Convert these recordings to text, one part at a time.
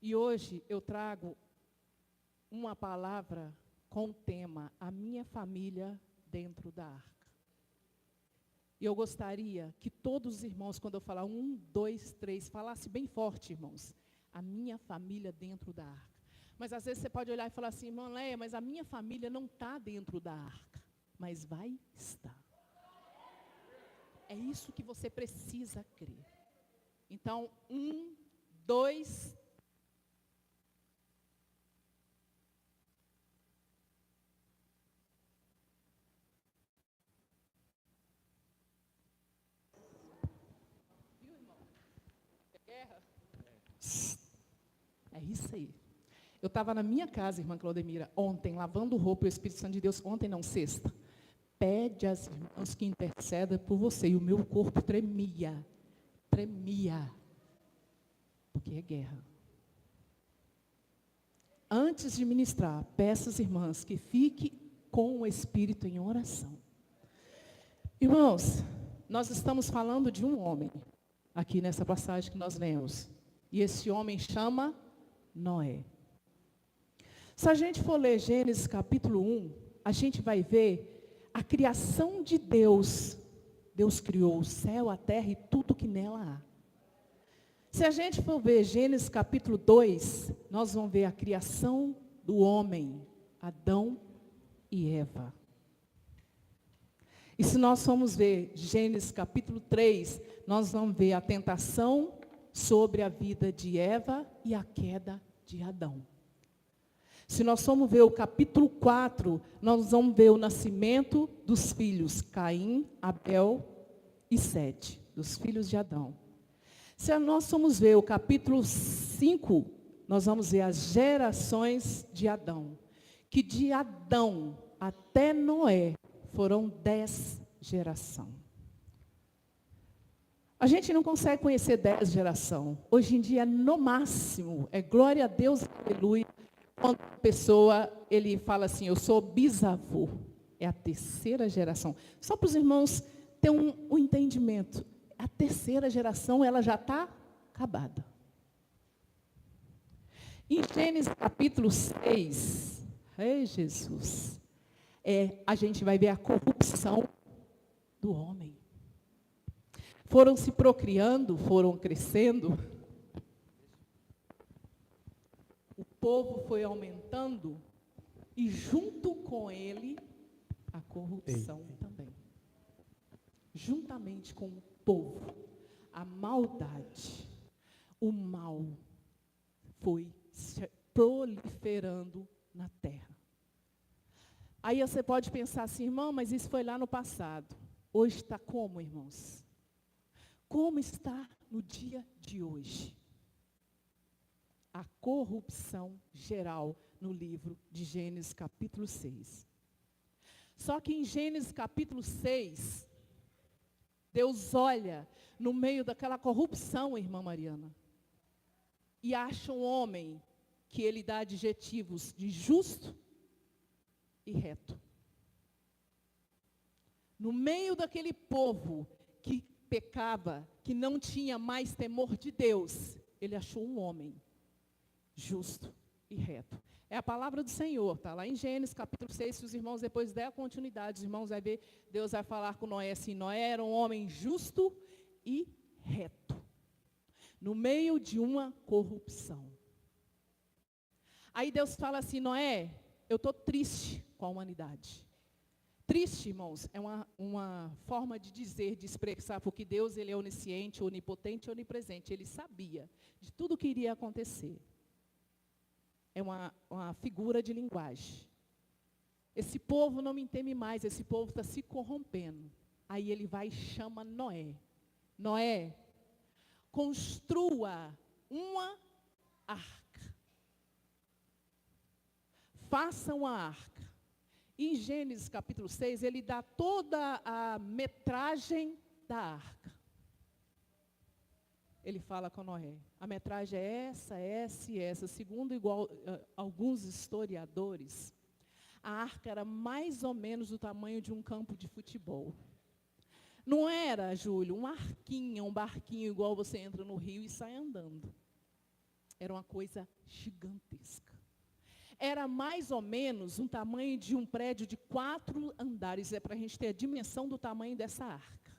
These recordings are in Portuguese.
E hoje eu trago uma palavra com o tema, a minha família dentro da arca. E eu gostaria que todos os irmãos, quando eu falar 1, 2, 3, falasse bem forte, irmãos, a minha família dentro da arca. Mas às vezes você pode olhar e falar assim, irmã Leia, mas a minha família não está dentro da arca, mas vai estar. É isso que você precisa crer. Então, 1, 2, viu, irmão? Guerra? É isso aí. Eu estava na minha casa, irmã Claudemira, ontem, lavando roupa, e o Espírito Santo de Deus, ontem não, sexta. Pede às irmãs que intercedam por você. E o meu corpo tremia. Porque é guerra. Antes de ministrar, peço às irmãs que fiquem com o Espírito em oração. Irmãos, nós estamos falando de um homem, aqui nessa passagem que nós lemos. E esse homem chama Noé. Se a gente for ler Gênesis capítulo 1, a gente vai ver a criação de Deus. Deus criou o céu, a terra e tudo que nela há. Se a gente for ver Gênesis capítulo 2, nós vamos ver a criação do homem, Adão e Eva. E se nós formos ver Gênesis capítulo 3, nós vamos ver a tentação sobre a vida de Eva e a queda de Adão. Se nós formos ver o capítulo 4, nós vamos ver o nascimento dos filhos Caim, Abel e Sete, dos filhos de Adão. Se nós formos ver o capítulo 5, nós vamos ver as gerações de Adão. Que de Adão até Noé foram 10 gerações. A gente não consegue conhecer 10 gerações. Hoje em dia, no máximo, é glória a Deus, aleluia. Quando a pessoa, ele fala assim, eu sou bisavô. É a 3ª geração. Só para os irmãos terem um entendimento. A 3ª geração, ela já está acabada. Em Gênesis capítulo 6, ei Jesus, a gente vai ver a corrupção do homem. Foram se procriando, foram crescendo. O povo foi aumentando e junto com ele a corrupção também. Juntamente com o povo, a maldade, o mal foi se proliferando na terra. Aí você pode pensar assim, irmão, mas isso foi lá no passado. Hoje está como, irmãos? Como está no dia de hoje? A corrupção geral no livro de Gênesis capítulo 6. Só que em Gênesis capítulo 6, Deus olha no meio daquela corrupção, irmã Mariana, e acha um homem que ele dá adjetivos de justo e reto. No meio daquele povo que pecava, que não tinha mais temor de Deus, ele achou um homem justo e reto. É a palavra do Senhor, está lá em Gênesis capítulo 6, se os irmãos depois der a continuidade, os irmãos vão ver, Deus vai falar com Noé assim, Noé era um homem justo e reto, no meio de uma corrupção. Aí Deus fala assim, Noé, eu estou triste com a humanidade. Triste, irmãos, é uma forma de dizer, de expressar, porque Deus ele é onisciente, onipotente, onipresente, ele sabia de tudo que iria acontecer. É uma figura de linguagem. Esse povo não me teme mais, esse povo está se corrompendo. Aí ele vai e chama Noé. Noé, construa uma arca. Faça uma arca. Em Gênesis capítulo 6, ele dá toda a metragem da arca. Ele fala com Noé, a metragem é essa, essa e essa. Segundo alguns historiadores, a arca era mais ou menos do tamanho de um campo de futebol. Não era, Júlio, uma arquinha, um barquinho igual você entra no rio e sai andando. Era uma coisa gigantesca. Era mais ou menos um tamanho de um prédio de 4 andares. É para a gente ter a dimensão do tamanho dessa arca.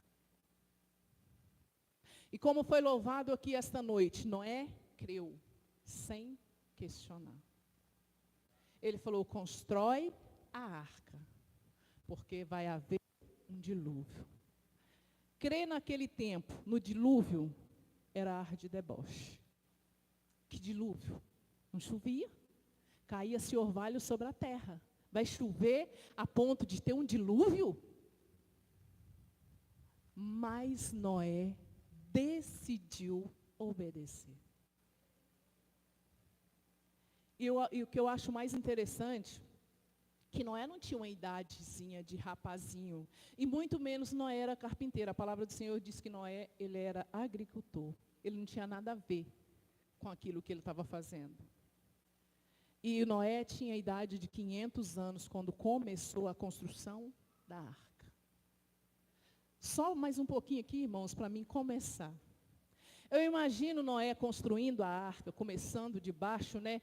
E como foi louvado aqui esta noite, Noé creu, sem questionar. Ele falou, constrói a arca, porque vai haver um dilúvio. Crer naquele tempo, no dilúvio, era ar de deboche. Que dilúvio? Não chovia. Caía-se orvalho sobre a terra. Vai chover a ponto de ter um dilúvio? Mas Noé decidiu obedecer. E o que eu acho mais interessante, que Noé não tinha uma idadezinha de rapazinho, e muito menos Noé era carpinteiro. A palavra do Senhor diz que Noé, ele era agricultor. Ele não tinha nada a ver com aquilo que ele estava fazendo. E Noé tinha a idade de 500 anos, quando começou a construção da arca. Só mais um pouquinho aqui, irmãos, para mim começar. Eu imagino Noé construindo a arca, começando de baixo, né,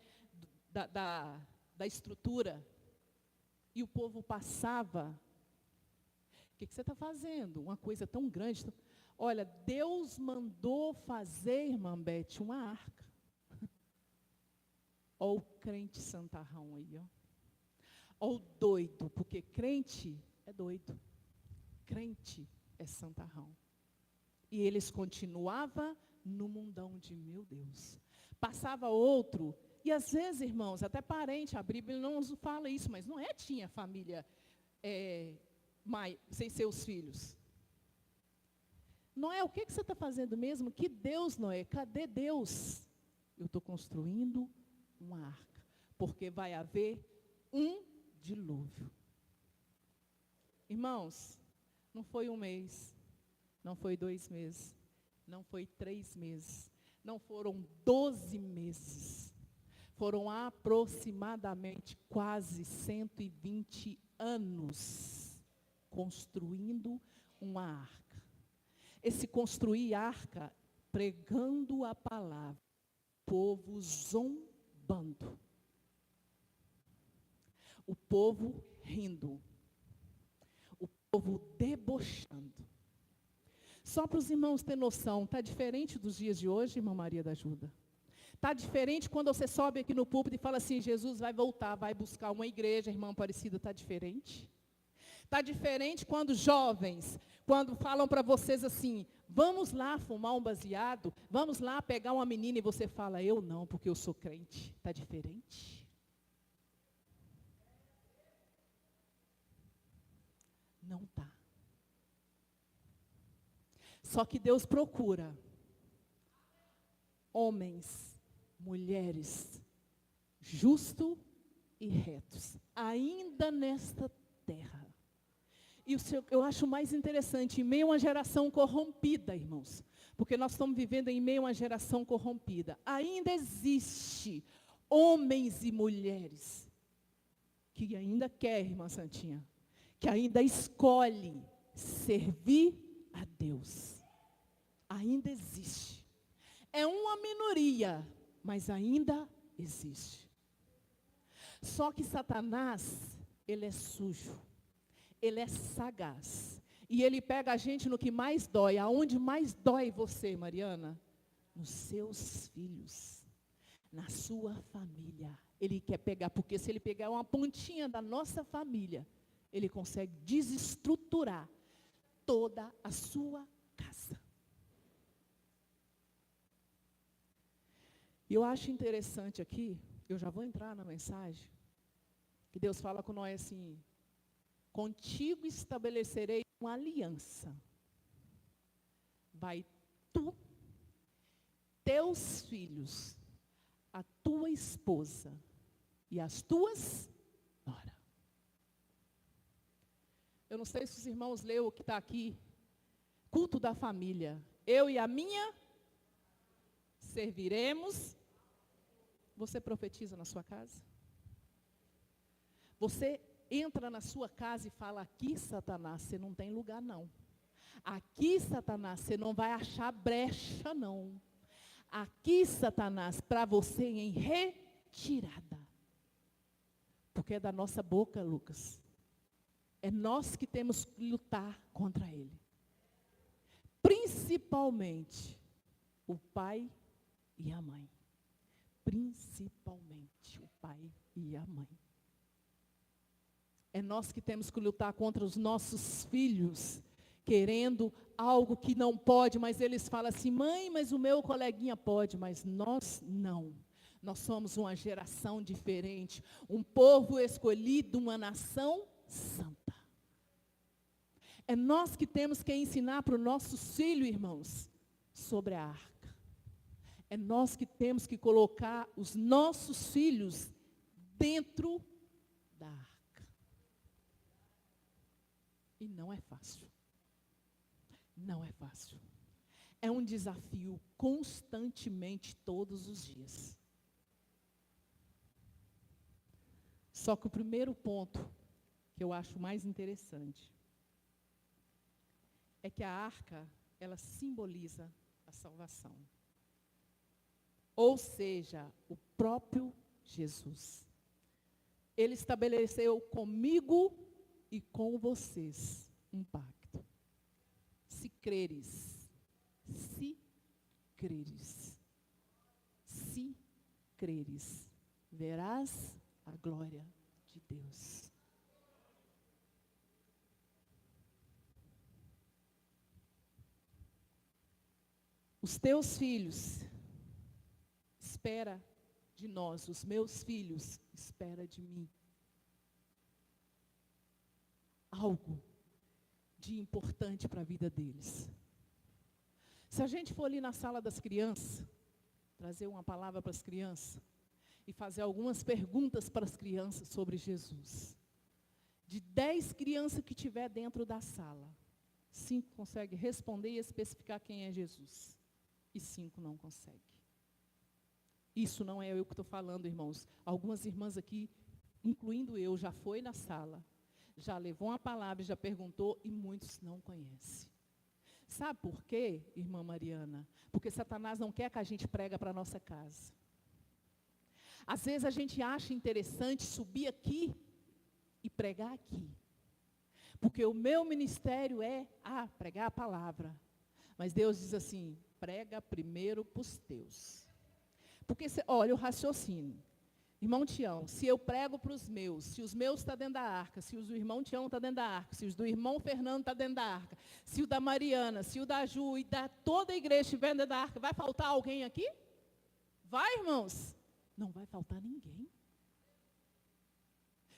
da estrutura. E o povo passava. O que você está fazendo? Uma coisa tão grande. Olha, Deus mandou fazer, irmã Beth, uma arca. Olha o crente santarrão aí, ó. Olha o doido, porque crente é doido. Crente é santarrão. E eles continuavam no mundão de, meu Deus. Passava outro, e às vezes, irmãos, até parente, a Bíblia não nos fala isso, mas Noé tinha família sem seus filhos. Noé, o que você está fazendo mesmo? Que Deus, Noé? Cadê Deus? Eu estou construindo uma arca, porque vai haver um dilúvio. Irmãos, não foi 1 mês, não foi 2 meses, não foi 3 meses, não foram 12 meses, foram aproximadamente quase 120 anos construindo uma arca. Esse construir arca, pregando a palavra, povo zombando, o povo rindo, o povo debochando. Só para os irmãos terem noção, está diferente dos dias de hoje, irmã Maria da Ajuda? Está diferente quando você sobe aqui no púlpito e fala assim, Jesus vai voltar, vai buscar uma igreja, irmã Aparecida, está diferente? Está diferente quando jovens, quando falam para vocês assim, vamos lá fumar um baseado, vamos lá pegar uma menina e você fala, eu não, porque eu sou crente. Está diferente? Não está. Só que Deus procura homens, mulheres, justos e retos, ainda nesta terra. E eu acho mais interessante, em meio a uma geração corrompida, irmãos, porque nós estamos vivendo em meio a uma geração corrompida, ainda existe homens e mulheres que ainda quer, irmã Santinha, que ainda escolhe servir a Deus. Ainda existe. É uma minoria, mas ainda existe. Só que Satanás, ele é sujo. Ele é sagaz. E ele pega a gente no que mais dói. Aonde mais dói você, Mariana? Nos seus filhos. Na sua família. Ele quer pegar, porque se ele pegar uma pontinha da nossa família, ele consegue desestruturar toda a sua casa. E eu acho interessante aqui, eu já vou entrar na mensagem, que Deus fala com nós assim, contigo estabelecerei uma aliança. Vai tu, teus filhos, a tua esposa e as tuas noras. Eu não sei se os irmãos leram o que está aqui. Culto da família. Eu e a minha serviremos. Você profetiza na sua casa? Você entra na sua casa e fala, aqui, Satanás, você não tem lugar, não. Aqui, Satanás, você não vai achar brecha, não. Aqui, Satanás, para você em retirada. Porque é da nossa boca, Lucas. É nós que temos que lutar contra ele. Principalmente o pai e a mãe. Principalmente o pai e a mãe. É nós que temos que lutar contra os nossos filhos, querendo algo que não pode, mas eles falam assim, mãe, mas o meu coleguinha pode, mas nós não. Nós somos uma geração diferente, um povo escolhido, uma nação santa. É nós que temos que ensinar para os nossos filhos, irmãos, sobre a arca. É nós que temos que colocar os nossos filhos dentro da arca. E não é fácil. Não é fácil. É um desafio constantemente, todos os dias. Só que o primeiro ponto, que eu acho mais interessante, é que a arca, ela simboliza a salvação. Ou seja, o próprio Jesus. Ele estabeleceu comigo e com vocês um pacto. Se creres, verás a glória de Deus. Os teus filhos espera de nós, os meus filhos espera de mim. Algo de importante para a vida deles. Se a gente for ali na sala das crianças, trazer uma palavra para as crianças, e fazer algumas perguntas para as crianças sobre Jesus. De 10 crianças que tiver dentro da sala, 5 conseguem responder e especificar quem é Jesus. E 5 não conseguem. Isso não é eu que estou falando, irmãos. Algumas irmãs aqui, incluindo eu, já foi na sala, já levou uma palavra, já perguntou, e muitos não conhecem. Sabe por quê, irmã Mariana? Porque Satanás não quer que a gente prega para a nossa casa. Às vezes a gente acha interessante subir aqui e pregar aqui. Porque o meu ministério é pregar a palavra. Mas Deus diz assim, prega primeiro para os teus. Porque, olha o raciocínio. Irmão Tião, se eu prego para os meus, se os meus estão dentro da arca, se os do irmão Tião estão dentro da arca, se os do irmão Fernando estão dentro da arca, se o da Mariana, se o da Ju e da toda a igreja estiver dentro da arca, vai faltar alguém aqui? Vai, irmãos? Não vai faltar ninguém.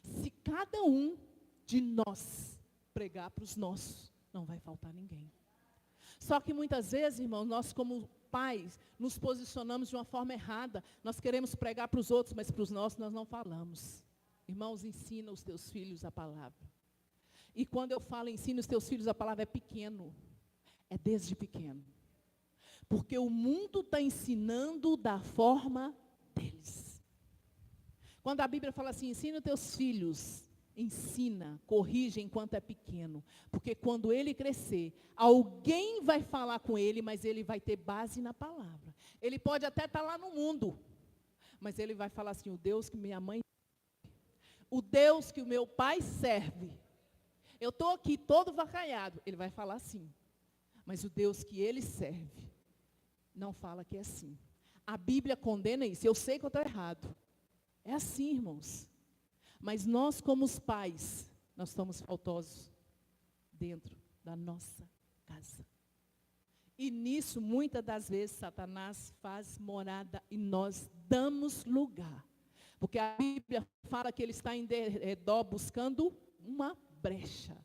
Se cada um de nós pregar para os nossos, não vai faltar ninguém. Só que muitas vezes, irmãos, nós como pais, nos posicionamos de uma forma errada. Nós queremos pregar para os outros, mas para os nossos nós não falamos. Irmãos, ensina os teus filhos a palavra. E quando eu falo ensina os teus filhos a palavra, é pequeno. É desde pequeno. Porque o mundo está ensinando da forma deles. Quando a Bíblia fala assim, ensina os teus filhos, ensina, corrige enquanto é pequeno. Porque quando ele crescer, alguém vai falar com ele, mas ele vai ter base na palavra. Ele pode até estar lá no mundo, mas ele vai falar assim, o Deus que minha mãe serve, o Deus que o meu pai serve. Eu estou aqui todo vacaiado, ele vai falar assim. Mas o Deus que ele serve, não fala que é assim. A Bíblia condena isso, eu sei que eu estou errado. É assim, irmãos. Mas nós, como os pais, nós estamos faltosos dentro da nossa casa. E nisso, muitas das vezes, Satanás faz morada e nós damos lugar. Porque a Bíblia fala que ele está em redor buscando uma brecha.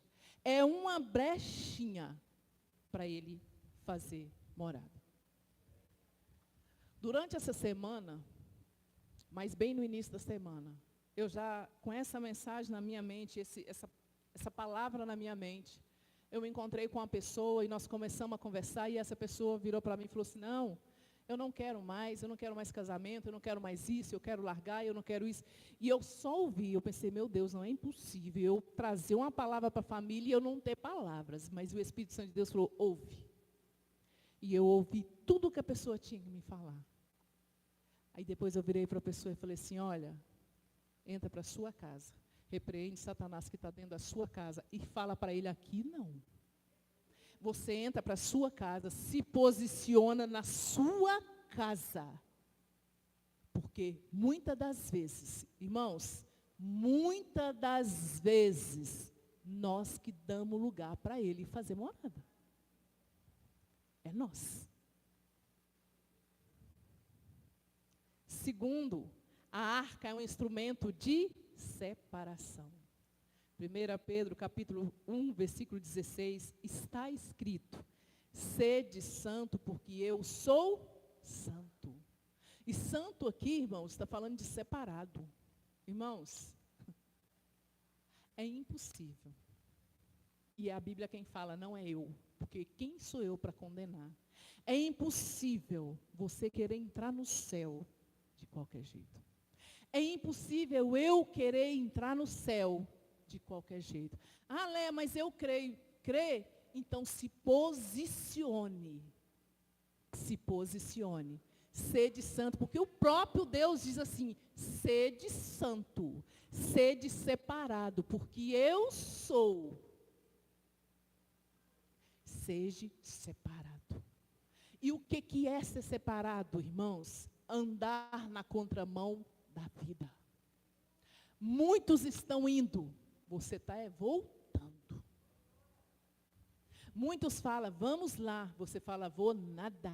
É uma brechinha para ele fazer morada. Durante essa semana, mas bem no início da semana, eu já, com essa mensagem na minha mente, essa palavra na minha mente, eu me encontrei com uma pessoa e nós começamos a conversar e essa pessoa virou para mim e falou assim, não, eu não quero mais casamento, eu não quero mais isso, eu quero largar, eu não quero isso. E eu só ouvi, eu pensei, meu Deus, não é impossível eu trazer uma palavra para a família e eu não ter palavras. Mas o Espírito Santo de Deus falou, ouve. E eu ouvi tudo que a pessoa tinha que me falar. Aí depois eu virei para a pessoa e falei assim, olha, entra para a sua casa, repreende Satanás que está dentro da sua casa e fala para ele aqui não. Você entra para a sua casa, se posiciona na sua casa. Porque muitas das vezes, irmãos, muitas das vezes, nós que damos lugar para ele fazer morada. É nós. Segundo, a arca é um instrumento de separação. 1 Pedro, capítulo 1, versículo 16, está escrito, sede santo, porque eu sou santo. E santo aqui, irmãos, está falando de separado. Irmãos, é impossível. E é a Bíblia quem fala, não é eu. Porque quem sou eu para condenar? É impossível você querer entrar no céu de qualquer jeito. É impossível eu querer entrar no céu de qualquer jeito. Ah, Léa, mas eu creio. Crê? Então se posicione. Se posicione. Sede santo, porque o próprio Deus diz assim, sede santo, sede separado, porque eu sou. Seja separado. E o que é ser separado, irmãos? Andar na contramão da vida. Muitos estão indo, você está voltando. Muitos falam, vamos lá, você fala, vou nada.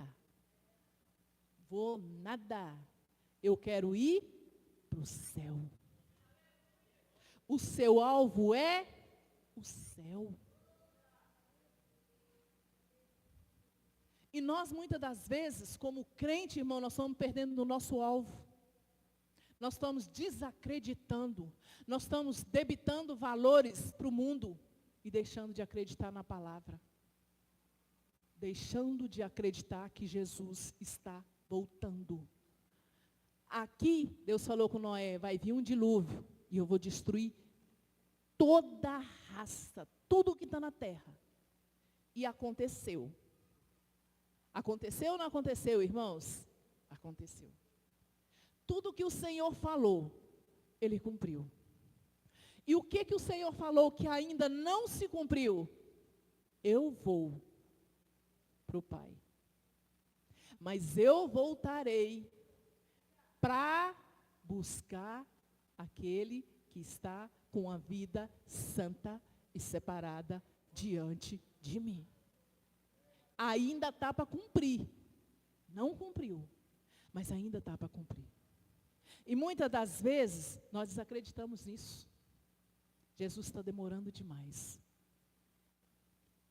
Vou nada. Eu quero ir para o céu. O seu alvo é o céu. E nós, muitas das vezes, como crente, irmão, nós estamos perdendo o nosso alvo. Nós estamos desacreditando. Nós estamos debitando valores para o mundo e deixando de acreditar na palavra. Deixando de acreditar que Jesus está voltando. Aqui, Deus falou com Noé, vai vir um dilúvio e eu vou destruir toda a raça, tudo que está na terra. E aconteceu. Aconteceu ou não aconteceu, irmãos? Aconteceu. Tudo que o Senhor falou, Ele cumpriu. E o que o Senhor falou que ainda não se cumpriu? Eu vou para o Pai. Mas eu voltarei para buscar aquele que está com a vida santa e separada diante de mim. Ainda está para cumprir. Não cumpriu, mas ainda está para cumprir. E muitas das vezes, nós desacreditamos nisso. Jesus está demorando demais.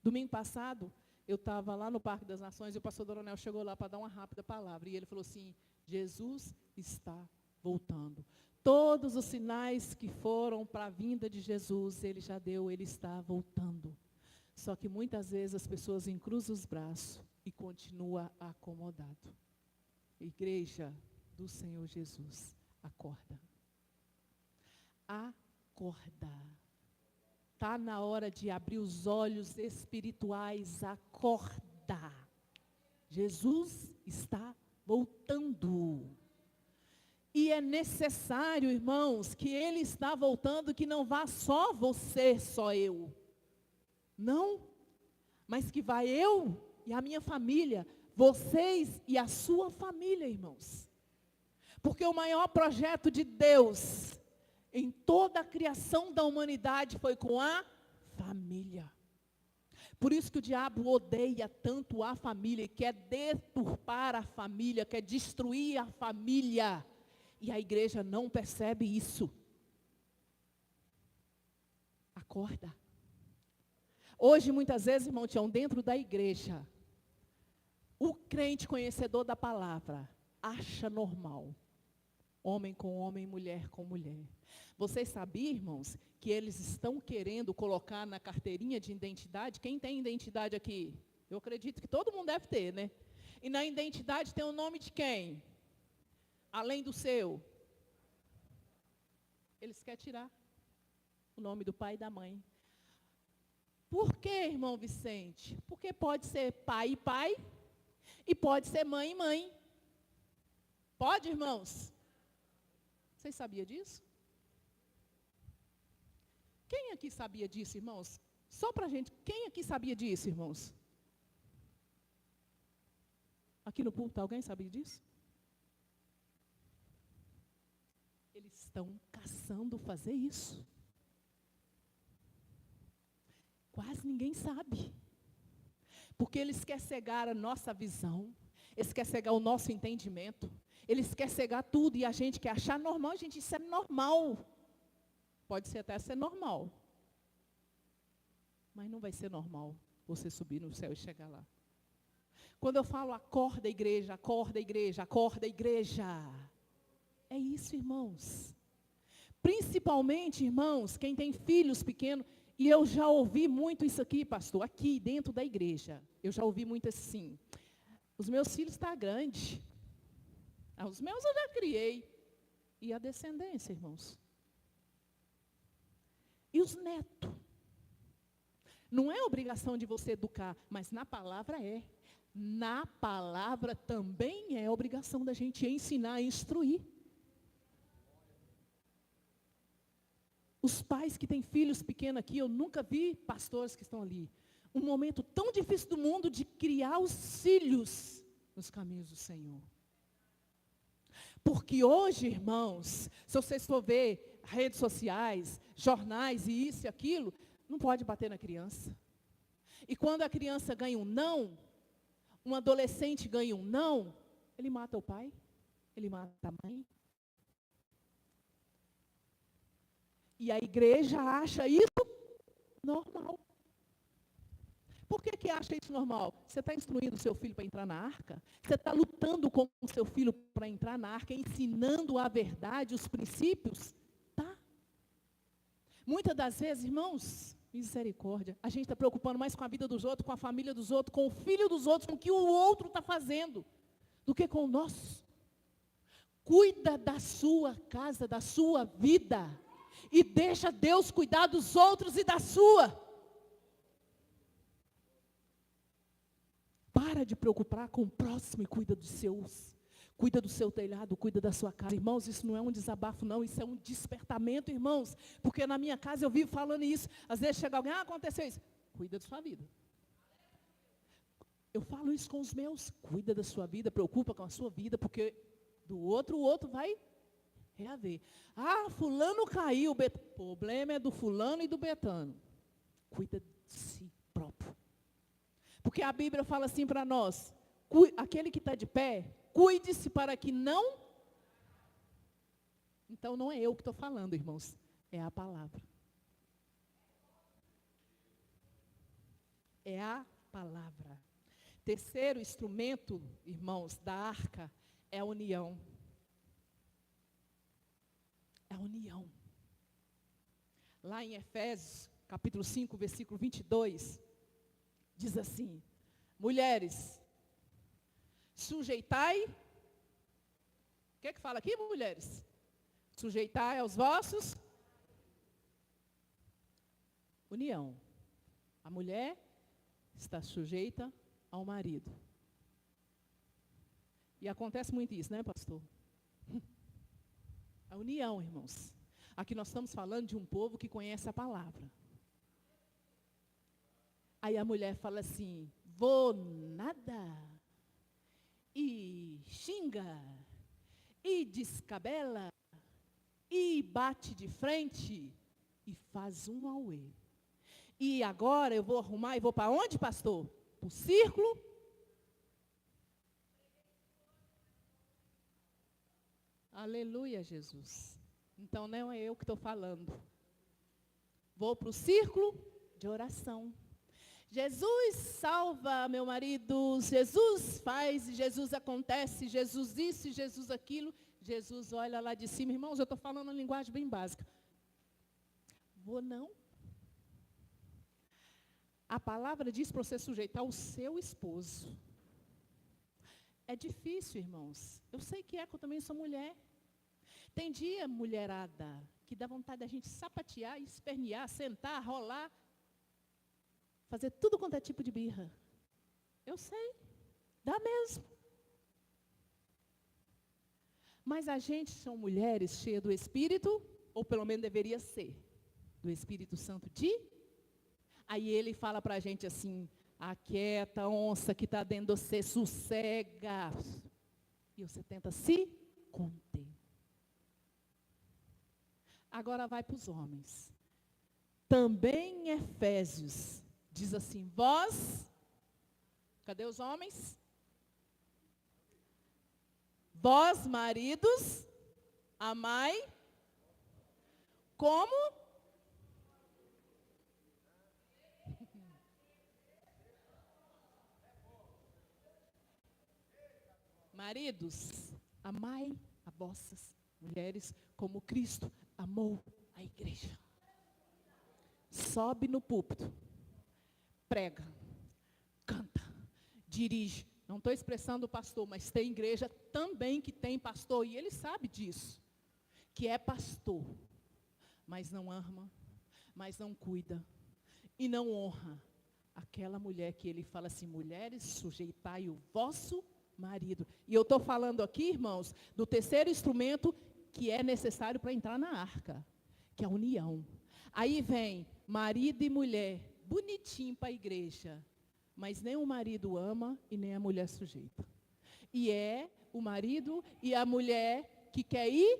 Domingo passado, eu estava lá no Parque das Nações e o pastor Doronel chegou lá para dar uma rápida palavra. E ele falou assim, Jesus está voltando. Todos os sinais que foram para a vinda de Jesus, Ele já deu, Ele está voltando. Só que muitas vezes as pessoas encruzam os braços e continuam acomodado. Igreja do Senhor Jesus, acorda. Acorda. Está na hora de abrir os olhos espirituais, acorda. Jesus está voltando. E é necessário, irmãos, que Ele está voltando, que não vá só você, só eu. Não, mas que vai eu e a minha família, vocês e a sua família, irmãos. Porque o maior projeto de Deus em toda a criação da humanidade foi com a família. Por isso que o diabo odeia tanto a família e quer deturpar a família, quer destruir a família. E a igreja não percebe isso. Acorda. Hoje, muitas vezes, irmão Tião, dentro da igreja, o crente conhecedor da palavra acha normal. Homem com homem, mulher com mulher. Vocês sabiam, irmãos, que eles estão querendo colocar na carteirinha de identidade? Quem tem identidade aqui? Eu acredito que todo mundo deve ter, né? E na identidade tem o nome de quem? Além do seu. Eles querem tirar o nome do pai e da mãe. Por que, irmão Vicente? Porque pode ser pai e pai, E pode ser mãe e mãe. Pode, irmãos? Vocês sabiam disso? Quem aqui sabia disso, irmãos? Só para a gente, quem aqui sabia disso, irmãos? Aqui no púlpito, alguém sabia disso? Eles estão caçando fazer isso. Quase ninguém sabe. Porque eles querem cegar a nossa visão, eles querem cegar o nosso entendimento, eles querem cegar tudo e a gente quer achar normal. Gente, isso é normal. Pode ser até ser normal. Mas não vai ser normal você subir no céu e chegar lá. Quando eu falo acorda igreja, acorda igreja, acorda igreja. É isso, irmãos. Principalmente, irmãos, quem tem filhos pequenos, e eu já ouvi muito isso aqui, pastor, aqui dentro da igreja. Eu já ouvi muito assim. Os meus filhos estão grandes. Os meus eu já criei. E a descendência, irmãos? E os netos? Não é obrigação de você educar, mas na palavra é. Na palavra também é obrigação da gente ensinar, instruir. Os pais que têm filhos pequenos aqui, eu nunca vi pastores que estão ali. Um momento tão difícil do mundo de criar os filhos nos caminhos do Senhor. Porque hoje, irmãos, se vocês for ver redes sociais, jornais e isso e aquilo, não pode bater na criança. E quando a criança ganha um não, um adolescente ganha um não, ele mata o pai, ele mata a mãe. E a igreja acha isso normal. Por que acha isso normal? Você está instruindo o seu filho para entrar na arca? Você está lutando com o seu filho para entrar na arca, ensinando a verdade, os princípios? Tá. Muitas das vezes, irmãos, misericórdia, a gente está preocupando mais com a vida dos outros, com a família dos outros, com o filho dos outros, com o que o outro está fazendo, do que com o nosso. Cuida da sua casa, da sua vida. E deixa Deus cuidar dos outros e da sua. Para de preocupar com o próximo e cuida dos seus. Cuida do seu telhado, cuida da sua casa. Irmãos, isso não é um desabafo, não. Isso é um despertamento, irmãos. Porque na minha casa eu vivo falando isso. Às vezes chega alguém, aconteceu isso. Cuida da sua vida. Eu falo isso com os meus. Cuida da sua vida, preocupa com a sua vida, porque do outro, o outro vai reaver. Fulano caiu, o problema é do fulano e do betano. Cuida de si próprio. Porque a Bíblia fala assim para nós, aquele que está de pé, cuide-se para que não... Então não é eu que estou falando, irmãos, é a palavra. É a palavra. Terceiro instrumento, irmãos, da arca é a união. A união. Lá em Efésios, capítulo 5, versículo 22, diz assim: mulheres, sujeitai. O que fala aqui, mulheres? Sujeitai aos vossos. União. A mulher está sujeita ao marido. E acontece muito isso, né, pastor? A união, irmãos. Aqui nós estamos falando de um povo que conhece a palavra. Aí a mulher fala assim, vou nada, e xinga, e descabela, e bate de frente, e faz um auê. E agora eu vou arrumar e vou para onde, pastor? Para o círculo. Aleluia, Jesus. Então não é eu que estou falando. Vou para o círculo de oração. Jesus salva meu marido, Jesus faz, Jesus acontece, Jesus isso e Jesus aquilo. Jesus olha lá de cima, irmãos, eu estou falando uma linguagem bem básica. Vou não. A palavra diz para você sujeitar o seu esposo. É difícil, irmãos. Eu sei que eu também sou mulher. Tem dia, mulherada, que dá vontade da gente sapatear, espernear, sentar, rolar, fazer tudo quanto é tipo de birra. Eu sei. Dá mesmo. Mas a gente são mulheres cheias do Espírito, ou pelo menos deveria ser, do Espírito Santo de. Aí ele fala para a gente assim, aquieta, onça que está dentro de você, sossega. E você tenta se conter. Agora vai para os homens. Também em Efésios, diz assim, vós, cadê os homens? Vós, maridos, amai, como? Maridos, amai a vossas mulheres como Cristo amou a igreja. Sobe no púlpito, prega, canta, dirige. Não estou expressando o pastor, mas tem igreja também que tem pastor, e ele sabe disso, que é pastor, mas não ama, mas não cuida, e não honra aquela mulher que ele fala assim, mulheres, sujeitai o vosso marido. E eu estou falando aqui, irmãos, do terceiro instrumento que é necessário para entrar na arca, que é a união. Aí vem marido e mulher, bonitinho para a igreja, mas nem o marido ama e nem a mulher sujeita. E é o marido e a mulher que quer ir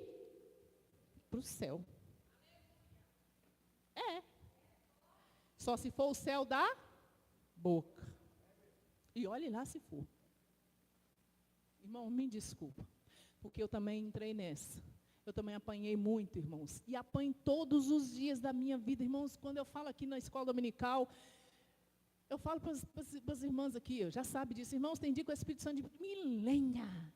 para o céu. É. Só se for o céu da boca. E olhe lá se for. Irmão, me desculpa, porque eu também entrei nessa. Eu também apanhei muito, irmãos. E apanho todos os dias da minha vida, irmãos. Quando eu falo aqui na escola dominical, eu falo para as irmãs aqui, eu já sabe disso. Irmãos, tem dia que o Espírito Santo diz, Milena,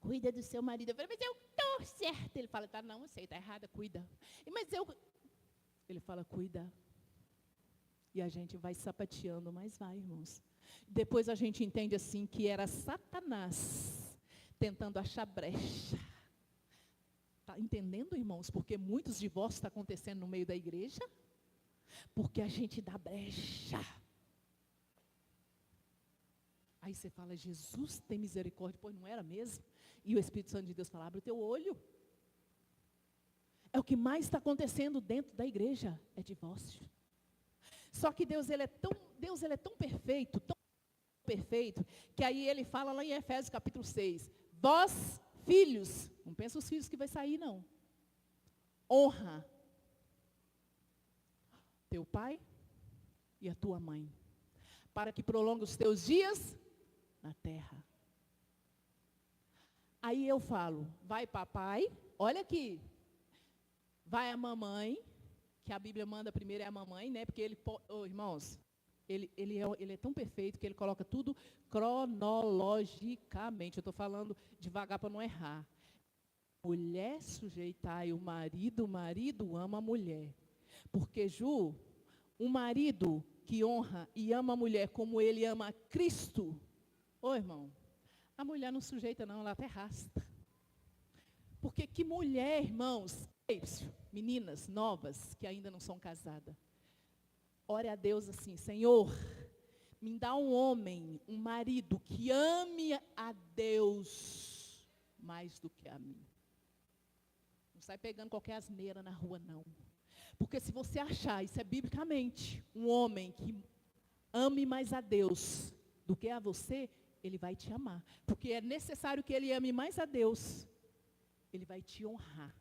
cuida do seu marido. Eu falei, mas eu estou certa. Ele fala, tá, não, eu sei, está errada, cuida. Mas eu... Ele fala, cuida. E a gente vai sapateando, mas vai, irmãos. Depois a gente entende assim que era Satanás tentando achar brecha. Está entendendo, irmãos? Porque muitos divórcios estão acontecendo no meio da igreja. Porque a gente dá brecha. Aí você fala, Jesus tem misericórdia. Pois não era mesmo? E o Espírito Santo de Deus fala, abre o teu olho. É o que mais está acontecendo dentro da igreja, é divórcio. Só que Deus ele é tão perfeito, que aí ele fala lá em Efésios capítulo 6, vós, filhos, não pensa os filhos que vai sair não, honra teu pai e a tua mãe, para que prolongue os teus dias na terra. Aí eu falo, vai papai, olha aqui, vai a mamãe, que a Bíblia manda primeiro é a mamãe, né? Porque ele, irmãos, ele é tão perfeito que ele coloca tudo cronologicamente. Eu estou falando devagar para não errar. Mulher sujeitai o marido ama a mulher. Porque, Ju, um marido que honra e ama a mulher como ele ama a Cristo, ô irmão, a mulher não sujeita não, ela até arrasta. Porque que mulher, irmãos, meninas novas que ainda não são casadas, ore a Deus assim, Senhor, me dá um homem, um marido que ame a Deus mais do que a mim. Não sai pegando qualquer asneira na rua, não. Porque se você achar, isso é biblicamente, um homem que ame mais a Deus do que a você, ele vai te amar. Porque é necessário que ele ame mais a Deus. Ele vai te honrar.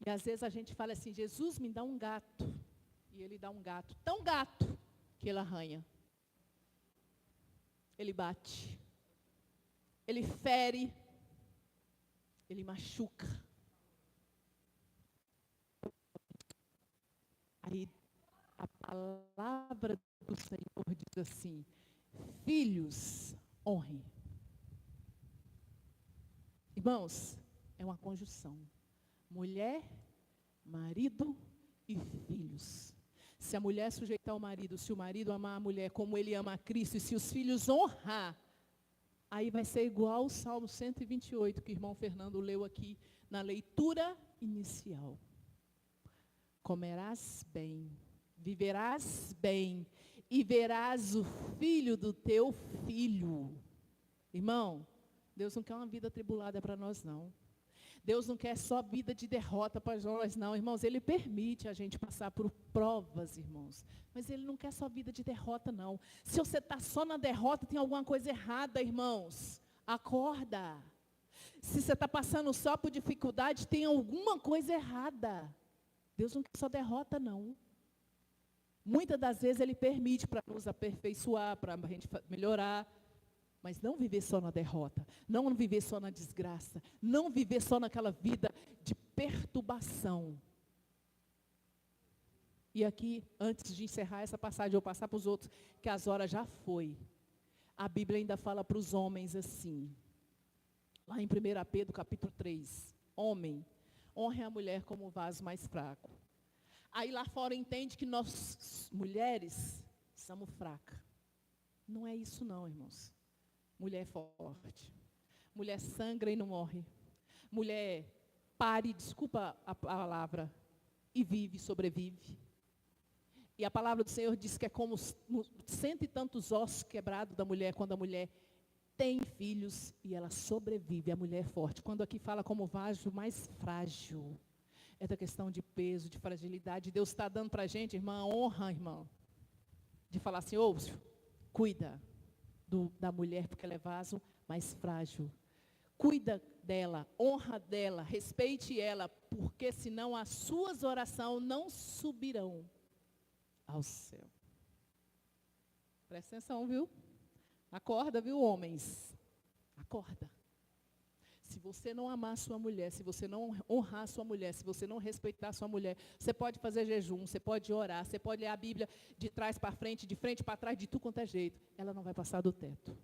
E às vezes a gente fala assim, Jesus me dá um gato. E ele dá um gato, tão gato, que ele arranha. Ele bate. Ele fere. Ele machuca. Aí a palavra do Senhor diz assim, filhos, honrem. Irmãos, é uma conjunção. Mulher, marido e filhos. Se a mulher sujeitar o marido, se o marido amar a mulher como ele ama a Cristo, e se os filhos honrar, aí vai ser igual o Salmo 128, que o irmão Fernando leu aqui na leitura inicial. Comerás bem, viverás bem, e verás o filho do teu filho. Irmão, Deus não quer uma vida atribulada para nós, não. Deus não quer só vida de derrota para nós, não, irmãos. Ele permite a gente passar por provas, irmãos. Mas Ele não quer só vida de derrota, não. Se você está só na derrota, tem alguma coisa errada, irmãos. Acorda. Se você está passando só por dificuldade, tem alguma coisa errada. Deus não quer só derrota, não. Muitas das vezes Ele permite para nos aperfeiçoar, para a gente melhorar. Mas não viver só na derrota, não viver só na desgraça, não viver só naquela vida de perturbação. E aqui, antes de encerrar essa passagem, eu vou passar para os outros, que as horas já foi. A Bíblia ainda fala para os homens assim, lá em 1 Pedro capítulo 3, homem, honre a mulher como o vaso mais fraco. Aí lá fora entende que nós, mulheres, somos fracas. Não é isso não, irmãos. Mulher forte, mulher sangra e não morre, mulher pare, desculpa a palavra, e vive, sobrevive. E a palavra do Senhor diz que é como cento e tantos ossos quebrados da mulher, quando a mulher tem filhos e ela sobrevive, a mulher é forte. Quando aqui fala como vaso mais frágil, é da questão de peso, de fragilidade. Deus está dando para a gente, irmã, honra, irmã, de falar assim, cuida da mulher, porque ela é vaso mais frágil. Cuida dela, honra dela, respeite ela, porque senão as suas orações não subirão ao céu. Presta atenção, viu? Acorda, viu, homens? Acorda. Se você não amar sua mulher, se você não honrar sua mulher, se você não respeitar sua mulher, você pode fazer jejum, você pode orar, você pode ler a Bíblia de trás para frente, de frente para trás, de tudo quanto é jeito. Ela não vai passar do teto.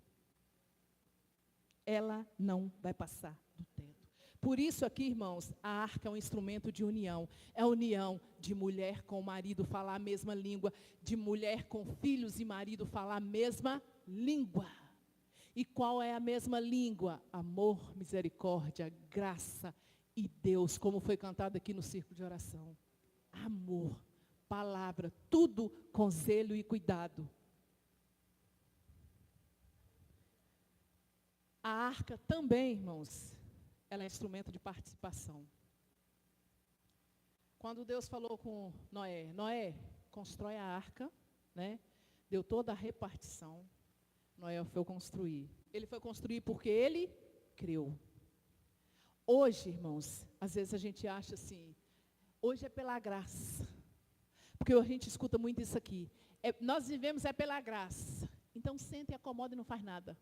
Ela não vai passar do teto. Por isso aqui, irmãos, a arca é um instrumento de união. É a união de mulher com marido falar a mesma língua, de mulher com filhos e marido falar a mesma língua. E qual é a mesma língua? Amor, misericórdia, graça e Deus, como foi cantado aqui no círculo de oração. Amor, palavra, tudo com zelo e cuidado. A arca também, irmãos, ela é instrumento de participação. Quando Deus falou com Noé, constrói a arca, né? Deu toda a repartição. Noé foi construir. Ele foi construir porque ele creu. Hoje, irmãos, às vezes a gente acha assim, hoje é pela graça. Porque a gente escuta muito isso aqui. Nós vivemos pela graça. Então senta e acomoda e não faz nada.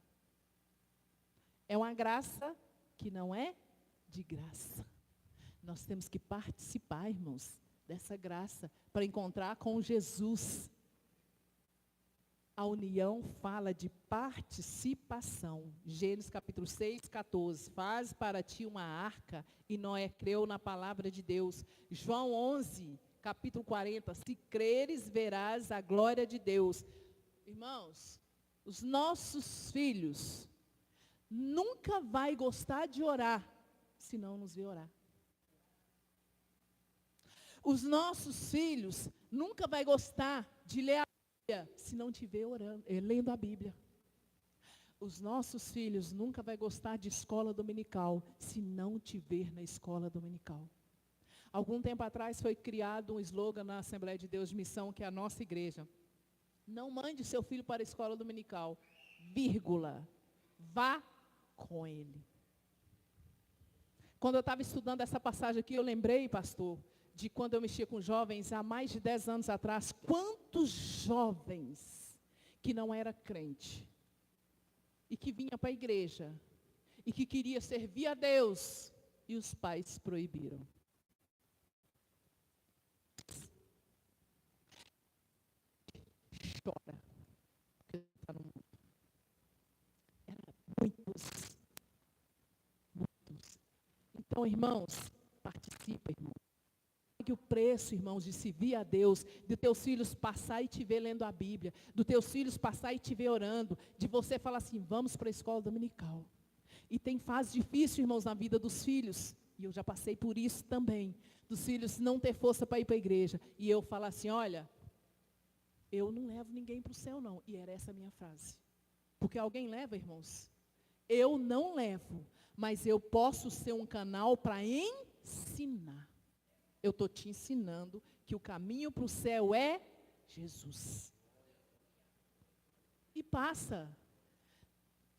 É uma graça que não é de graça. Nós temos que participar, irmãos, dessa graça para encontrar com Jesus. A união fala de participação. Gênesis capítulo 6, 14. Faz para ti uma arca, e Noé creu na palavra de Deus. João 11, capítulo 40. Se creres, verás a glória de Deus. Irmãos, os nossos filhos nunca vai gostar de orar, se não nos ver orar. Os nossos filhos nunca vai gostar de ler a se não te ver orando, lendo a Bíblia. Os nossos filhos nunca vai gostar de escola dominical, se não te ver na escola dominical. Algum tempo atrás foi criado um slogan na Assembleia de Deus de Missão, que é a nossa igreja. Não mande seu filho para a escola dominical, vírgula, vá com ele. Quando eu estava estudando essa passagem aqui, eu lembrei, pastor, de quando eu mexia com jovens, há mais de 10 anos atrás, quantos jovens que não era crente, e que vinha para a igreja, e que queria servir a Deus, e os pais proibiram. Chora. Era muitos. Então, irmãos, participa, irmão. O preço, irmãos, de servir a Deus, de teus filhos passar e te ver lendo a Bíblia, dos teus filhos passar e te ver orando, de você falar assim, vamos para a escola dominical. E tem fases difíceis, irmãos, na vida dos filhos, e eu já passei por isso também, dos filhos não ter força para ir para a igreja, e eu falar assim, olha, Eu não levo ninguém para o céu, não. E era essa a minha frase. Porque alguém leva, irmãos? Eu não levo, mas eu posso ser um canal para ensinar. Eu estou te ensinando que o caminho para o céu é Jesus. E passa.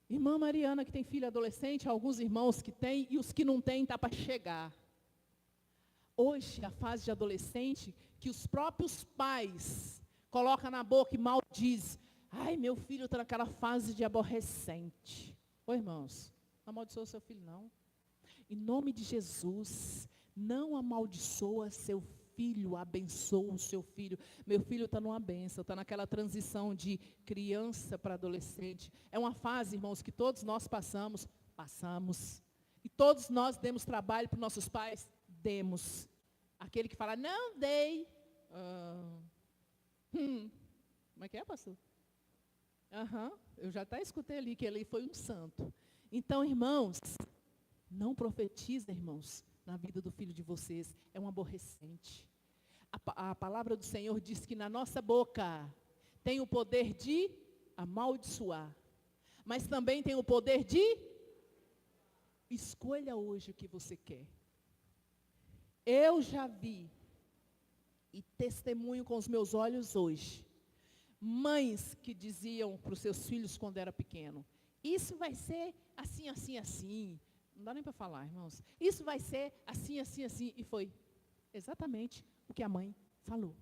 Irmã Mariana, que tem filho adolescente, alguns irmãos que têm, e os que não têm, está para chegar. Hoje, a fase de adolescente, que os próprios pais colocam na boca e maldiz. Ai, meu filho está naquela fase de aborrecente. Ô, irmãos, não amaldiçoa seu filho, não. Em nome de Jesus, não amaldiçoa seu filho, abençoa o seu filho. Meu filho está numa bênção, está naquela transição de criança para adolescente. É uma fase, irmãos, que todos nós passamos. E todos nós demos trabalho para os nossos pais? Demos. Aquele que fala, não dei. Como é que é, pastor? Eu já até escutei ali que ele foi um santo. Então, irmãos, não profetiza, irmãos, na vida do filho de vocês. É um aborrecente. A palavra do Senhor diz que na nossa boca tem o poder de amaldiçoar. Mas também tem o poder de escolha hoje o que você quer. Eu já vi e testemunho com os meus olhos hoje. Mães que diziam para os seus filhos quando era pequeno, isso vai ser assim, assim, assim. Não dá nem para falar, irmãos. Isso vai ser assim, assim, assim. E foi exatamente o que a mãe falou.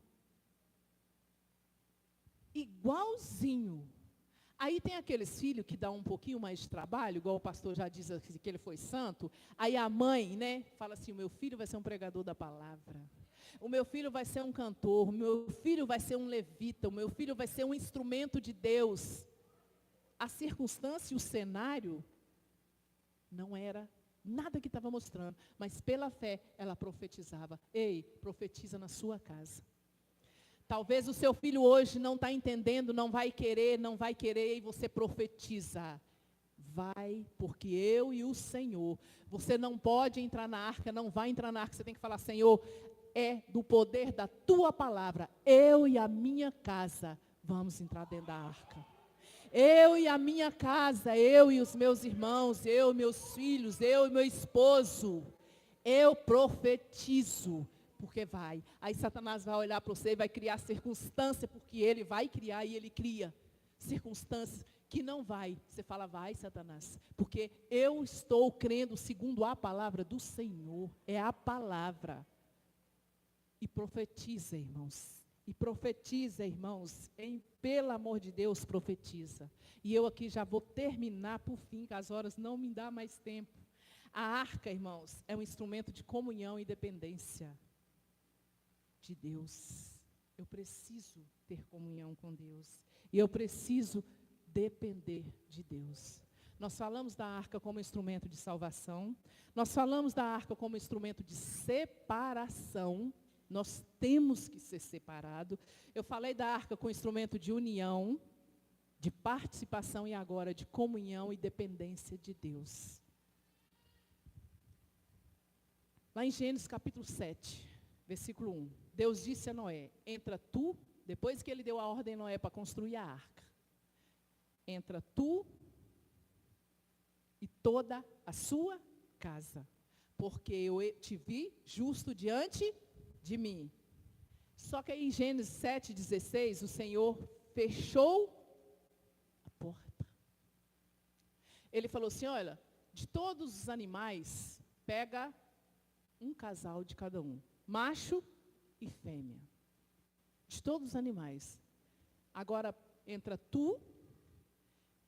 Igualzinho. Aí tem aqueles filhos que dão um pouquinho mais de trabalho, igual o pastor já diz que ele foi santo. Aí a mãe, né, fala assim, o meu filho vai ser um pregador da palavra. O meu filho vai ser um cantor, o meu filho vai ser um levita, o meu filho vai ser um instrumento de Deus. A circunstância e o cenário não era nada que estava mostrando, mas pela fé ela profetizava. Ei, profetiza na sua casa. Talvez o seu filho hoje não está entendendo, não vai querer, e você profetiza. Vai, porque eu e o Senhor. Você não pode entrar na arca, não vai entrar na arca, você tem que falar, Senhor, é do poder da tua palavra. Eu e a minha casa vamos entrar dentro da arca. Eu e a minha casa, eu e os meus irmãos, eu e meus filhos, eu e meu esposo, eu profetizo, porque vai. Aí Satanás vai olhar para você e vai criar circunstância, porque ele vai criar e ele cria circunstâncias que não vai. Você fala, vai, Satanás, porque eu estou crendo segundo a palavra do Senhor, é a palavra. E profetiza, irmãos. E profetiza, irmãos, pelo amor de Deus, profetiza. E eu aqui já vou terminar por fim, que as horas não me dão mais tempo. A arca, irmãos, é um instrumento de comunhão e dependência de Deus. Eu preciso ter comunhão com Deus. E eu preciso depender de Deus. Nós falamos da arca como instrumento de salvação. Nós falamos da arca como instrumento de separação. Nós temos que ser separados. Eu falei da arca com instrumento de união, de participação e agora de comunhão e dependência de Deus. Lá em Gênesis capítulo 7, versículo 1. Deus disse a Noé, entra tu, depois que ele deu a ordem a Noé para construir a arca. Entra tu e toda a sua casa, porque eu te vi justo diante de mim. Só que aí em Gênesis 7,16, o Senhor fechou a porta. Ele falou assim, olha, de todos os animais, pega um casal de cada um, macho e fêmea. De todos os animais. Agora entra tu,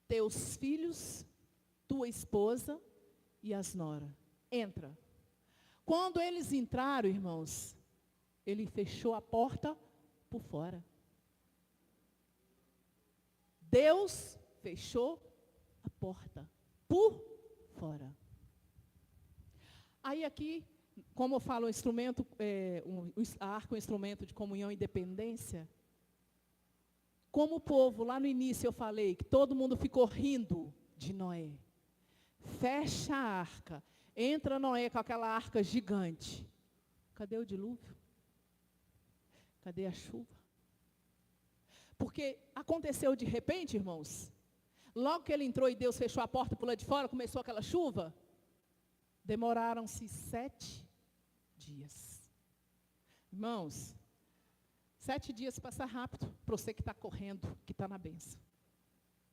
teus filhos, tua esposa e as noras. Entra. Quando eles entraram, irmãos, ele fechou a porta por fora. Deus fechou a porta por fora. Aí aqui, como eu falo, a arca é um instrumento de comunhão e dependência. Como o povo, lá no início eu falei, que todo mundo ficou rindo de Noé. Fecha a arca. Entra Noé com aquela arca gigante. Cadê o dilúvio? Cadê a chuva? Porque aconteceu de repente, irmãos. Logo que ele entrou e Deus fechou a porta por lá de fora, começou aquela chuva. Demoraram-se 7 dias. Irmãos, 7 dias passa rápido para você que está correndo, que está na bênção.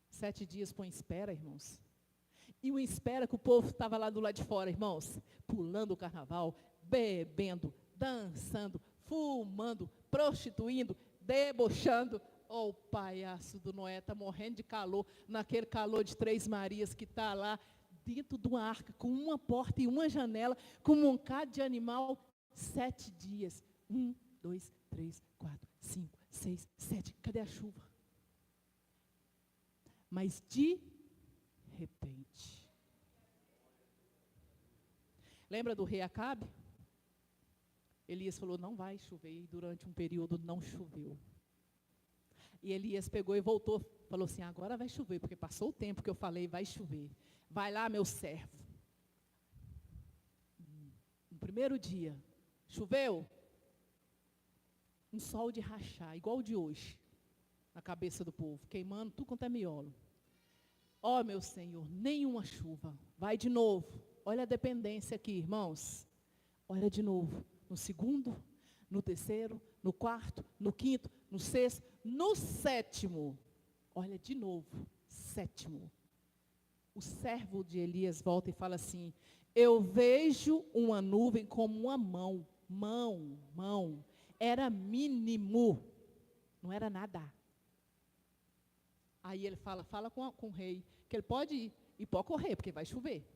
7 dias põe espera, irmãos. E o espera que o povo estava lá do lado de fora, irmãos, pulando o carnaval, bebendo, dançando, fumando, prostituindo, debochando. O palhaço do Noé está morrendo de calor, naquele calor de 3 Marias que está lá dentro de uma arca, com uma porta e uma janela, com um moncado de animal, 7 dias. 1, 2, 3, 4, 5, 6, 7. Cadê a chuva? Mas de repente. Lembra do rei Acabe? Elias falou, não vai chover, e durante um período não choveu. E Elias pegou e voltou, falou assim, agora vai chover, porque passou o tempo que eu falei, vai chover. Vai lá, meu servo. No primeiro dia, choveu. Um sol de rachar, igual o de hoje, na cabeça do povo, queimando tudo quanto é miolo. Ó, meu Senhor, nenhuma chuva. Vai de novo. Olha a dependência aqui, irmãos. Olha de novo. No segundo, no terceiro, no quarto, no quinto, no sexto, no sétimo. Olha de novo, sétimo. O servo de Elias volta e fala assim, eu vejo uma nuvem como uma mão. Mão. Era mínimo. Não era nada. Aí ele fala com o rei, que ele pode ir e pode correr, porque vai chover.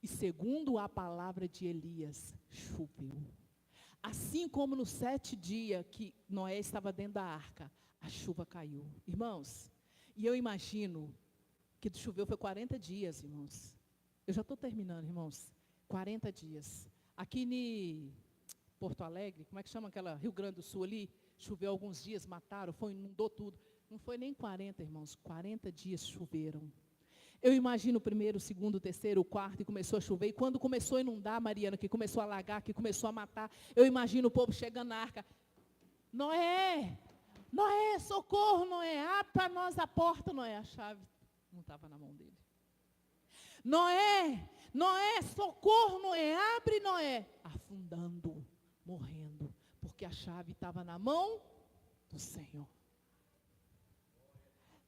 E segundo a palavra de Elias, choveu. Assim como nos 7 dias que Noé estava dentro da arca, a chuva caiu. Irmãos, e eu imagino que choveu foi 40 dias, irmãos. Eu já estou terminando, irmãos. 40 dias. Aqui em Porto Alegre, como é que chama aquela Rio Grande do Sul ali? Choveu alguns dias, mataram, inundou tudo. Não foi nem 40, irmãos. 40 dias choveram. Eu imagino o primeiro, o segundo, o terceiro, o quarto, e começou a chover. E quando começou a inundar, Mariana, que começou a alagar, que começou a matar, eu imagino o povo chegando na arca. Noé, socorro, Noé, abre para nós a porta, Noé. A chave não estava na mão dele. Noé, socorro, Noé, abre, Noé. Afundando, morrendo, porque a chave estava na mão do Senhor.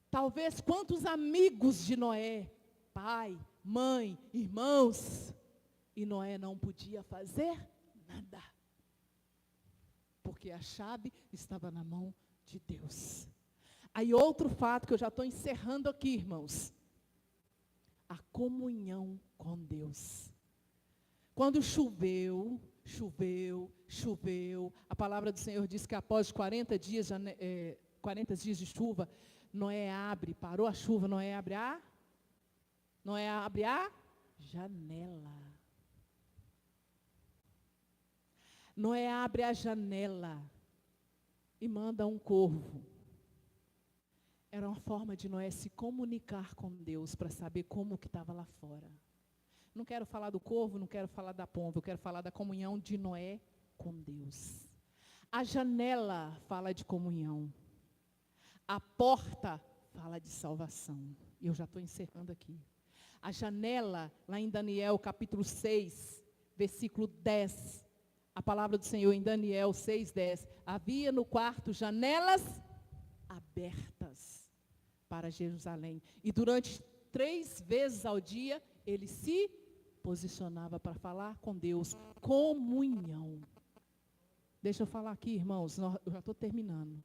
Talvez quantos amigos de Noé, pai, mãe, irmãos, e Noé não podia fazer nada, porque a chave estava na mão de Deus. Aí outro fato que eu já estou encerrando aqui, irmãos, a comunhão com Deus. Quando choveu, a palavra do Senhor diz que após 40 dias, 40 dias de chuva, Noé abre, parou a chuva, Noé abre a janela. Noé abre a janela e manda um corvo. Era uma forma de Noé se comunicar com Deus para saber como que estava lá fora. Não quero falar do corvo, não quero falar da pomba, eu quero falar da comunhão de Noé com Deus. A janela fala de comunhão. A porta fala de salvação. E eu já estou encerrando aqui. A janela, lá em Daniel, capítulo 6, versículo 10. A palavra do Senhor em Daniel 6, 10. Havia no quarto janelas abertas para Jerusalém. E durante 3 vezes ao dia, ele se posicionava para falar com Deus. Comunhão. Deixa eu falar aqui, irmãos. Eu já estou terminando.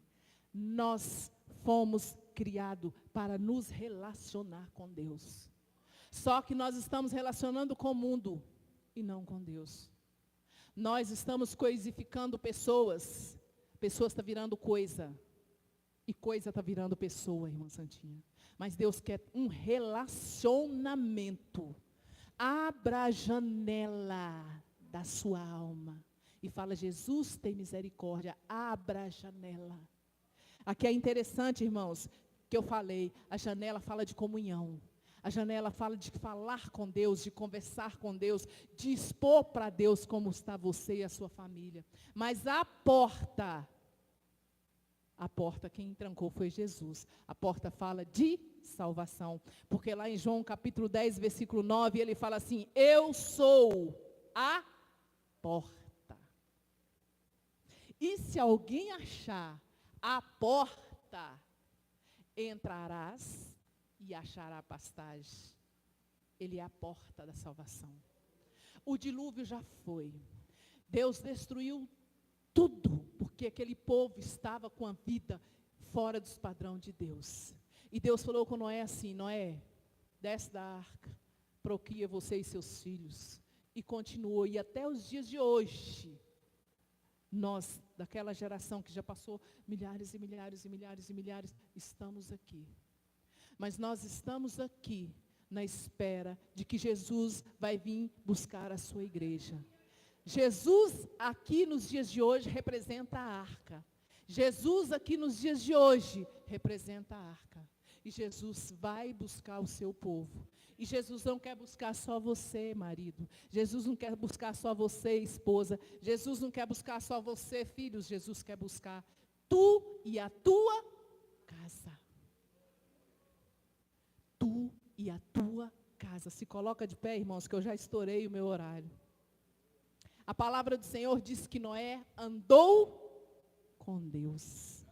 Nós fomos criados para nos relacionar com Deus. Só que nós estamos relacionando com o mundo e não com Deus. Nós estamos coisificando pessoas. Pessoas estão virando coisa. E coisa está virando pessoa, irmã Santinha. Mas Deus quer um relacionamento. Abra a janela da sua alma. E fala, Jesus tem misericórdia. Abra a janela. Aqui é interessante, irmãos, que eu falei, a janela fala de comunhão. A janela fala de falar com Deus, de conversar com Deus, de expor para Deus como está você e a sua família. Mas a porta A porta, quem trancou foi Jesus. A porta fala de salvação. Porque lá em João capítulo 10, versículo 9, ele fala assim: eu sou a porta. E se alguém achar a porta, entrarás e achará pastagem. Ele é a porta da salvação. O dilúvio já foi. Deus destruiu tudo, porque aquele povo estava com a vida fora dos padrões de Deus. E Deus falou com Noé assim: Noé, desce da arca, procria você e seus filhos. E continuou, e até os dias de hoje, nós, daquela geração que já passou milhares e milhares e milhares e milhares, estamos aqui. Mas nós estamos aqui na espera de que Jesus vai vir buscar a sua igreja. Jesus aqui nos dias de hoje representa a arca. Jesus aqui nos dias de hoje representa a arca. E Jesus vai buscar o seu povo. E Jesus não quer buscar só você, marido. Jesus não quer buscar só você, esposa. Jesus não quer buscar só você, filhos. Jesus quer buscar tu e a tua casa. Tu e a tua casa. Se coloca de pé, irmãos, que eu já estourei o meu horário. A palavra do Senhor diz que Noé andou com Deus.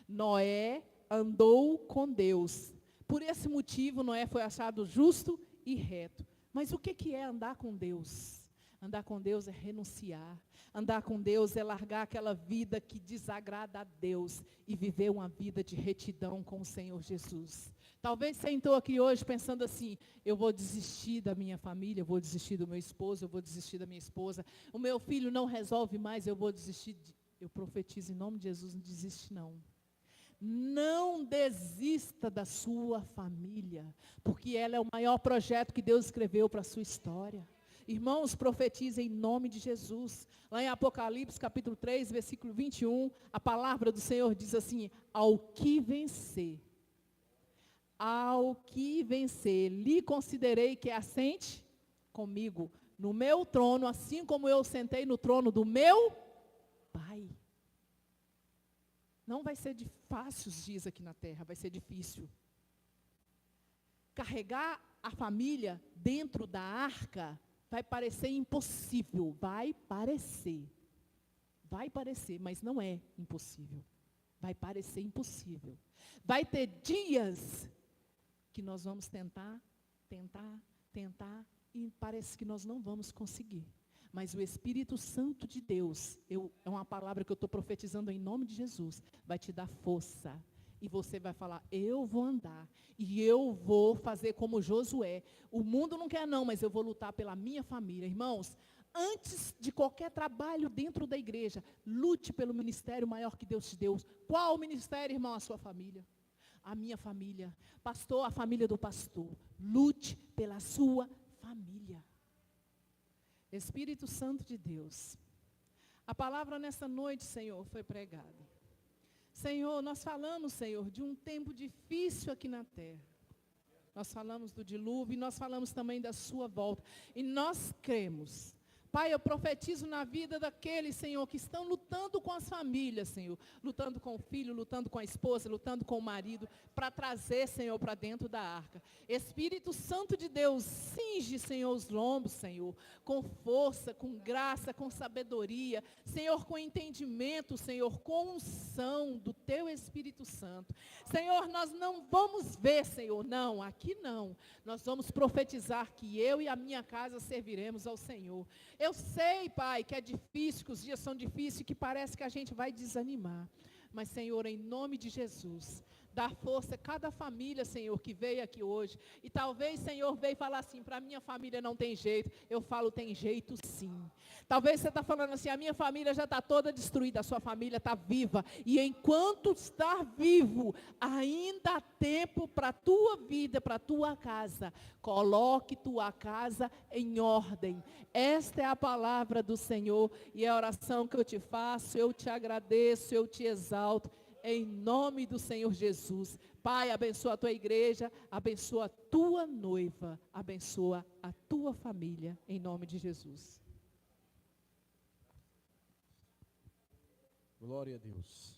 Noé andou com Deus. Por esse motivo, Noé foi achado justo e reto. Mas o que é andar com Deus? Andar com Deus é renunciar. Andar com Deus é largar aquela vida que desagrada a Deus e viver uma vida de retidão com o Senhor Jesus. Talvez você entrou aqui hoje pensando assim: eu vou desistir da minha família, eu vou desistir do meu esposo, eu vou desistir da minha esposa. O meu filho não resolve mais, eu vou desistir. Eu profetizo em nome de Jesus, não desiste não. Não desista da sua família, porque ela é o maior projeto que Deus escreveu para a sua história. Irmãos, profetizem em nome de Jesus. Lá em Apocalipse, capítulo 3, versículo 21, a palavra do Senhor diz assim: ao que vencer, lhe considerei que assente comigo no meu trono, assim como eu sentei no trono do meu Pai. Não vai ser fácil os dias aqui na terra, vai ser difícil. Carregar a família dentro da arca vai parecer impossível, vai parecer, mas não é impossível. Vai parecer impossível. Vai ter dias que nós vamos tentar, e parece que nós não vamos conseguir. Mas o Espírito Santo de Deus, é uma palavra que eu estou profetizando em nome de Jesus, vai te dar força. E você vai falar: eu vou andar, e eu vou fazer como Josué. O mundo não quer não, mas eu vou lutar pela minha família. Irmãos, antes de qualquer trabalho dentro da igreja, lute pelo ministério maior que Deus te deu. Qual o ministério, irmão? A sua família. A minha família. Pastor, a família do pastor. Lute pela sua família. Espírito Santo de Deus, a palavra nessa noite, Senhor, foi pregada. Senhor, nós falamos, Senhor, de um tempo difícil aqui na terra. Nós falamos do dilúvio e nós falamos também da sua volta. E nós cremos. Pai, eu profetizo na vida daqueles, Senhor, que estão lutando com as famílias, Senhor. Lutando com o filho, lutando com a esposa, lutando com o marido, para trazer, Senhor, para dentro da arca. Espírito Santo de Deus, cinge, Senhor, os lombos, Senhor, com força, com graça, com sabedoria. Senhor, com entendimento, Senhor, com unção do Teu Espírito Santo. Senhor, nós não vamos ver, Senhor, não, aqui não. Nós vamos profetizar que eu e a minha casa serviremos ao Senhor. Eu sei, Pai, que é difícil, que os dias são difíceis, que parece que a gente vai desanimar. Mas, Senhor, em nome de Jesus, dá força a cada família, Senhor, que veio aqui hoje. E talvez, Senhor, veio falar assim: para a minha família não tem jeito. Eu falo: tem jeito sim. Talvez você está falando assim: a minha família já está toda destruída, a sua família está viva. E enquanto estar vivo, ainda há tempo para a tua vida, para a tua casa. Coloque tua casa em ordem. Esta é a palavra do Senhor e a oração que eu te faço. Eu te agradeço, eu te exalto. Em nome do Senhor Jesus. Pai, abençoa a tua igreja, abençoa a tua noiva, abençoa a tua família, em nome de Jesus. Glória a Deus.